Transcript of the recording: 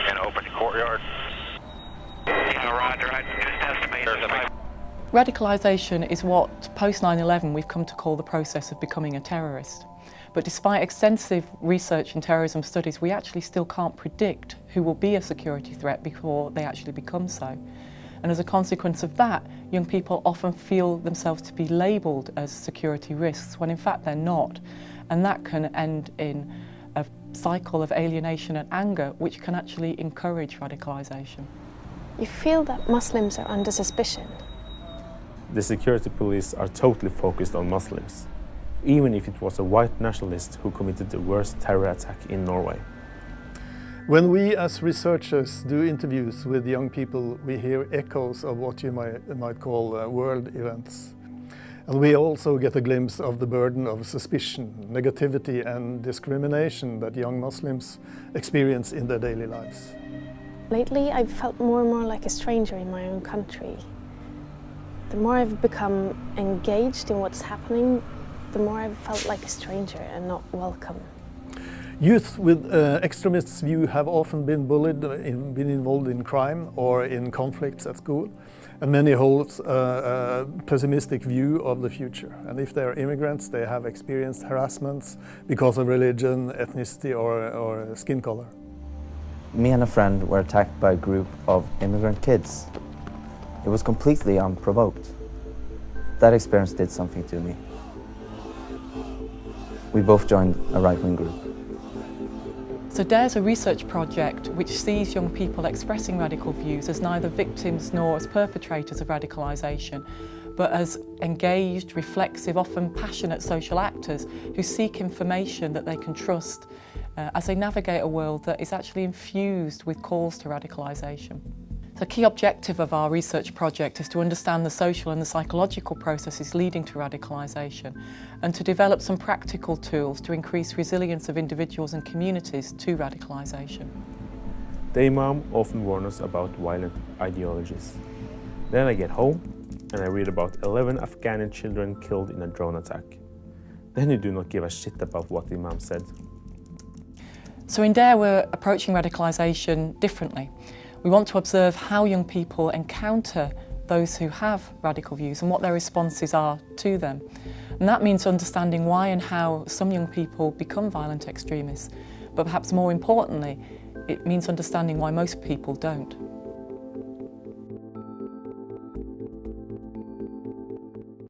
and open courtyard. Yeah, roger. I just estimated. Radicalisation is what, post 9/11, we've come to call the process of becoming a terrorist. But despite extensive research in terrorism studies, we actually still can't predict who will be a security threat before they actually become so. And as a consequence of that, young people often feel themselves to be labelled as security risks, when in fact they're not. And that can end in a cycle of alienation and anger, which can actually encourage radicalisation. You feel that Muslims are under suspicion. The security police are totally focused on Muslims, even if it was a white nationalist who committed the worst terror attack in Norway. When we as researchers do interviews with young people, we hear echoes of what you might call world events. And we also get a glimpse of the burden of suspicion, negativity and discrimination that young Muslims experience in their daily lives. Lately, I've felt more and more like a stranger in my own country. The more I've become engaged in what's happening, the more I've felt like a stranger and not welcome. Youth with extremist views have often been bullied, been involved in crime or in conflicts at school, and many hold a pessimistic view of the future. And if they are immigrants, they have experienced harassments because of religion, ethnicity or skin color. Me and a friend were attacked by a group of immigrant kids. It was completely unprovoked. That experience did something to me. We both joined a right-wing group. So DARE's a research project which sees young people expressing radical views as neither victims nor as perpetrators of radicalisation, but as engaged, reflexive, often passionate social actors who seek information that they can trust as they navigate a world that is actually infused with calls to radicalisation. The key objective of our research project is to understand the social and the psychological processes leading to radicalisation and to develop some practical tools to increase resilience of individuals and communities to radicalisation. The Imam often warns us about violent ideologies. Then I get home and I read about 11 Afghan children killed in a drone attack. Then you do not give a shit about what the Imam said. So in DARE we're approaching radicalisation differently. We want to observe how young people encounter those who have radical views and what their responses are to them. And that means understanding why and how some young people become violent extremists. But perhaps more importantly, it means understanding why most people don't.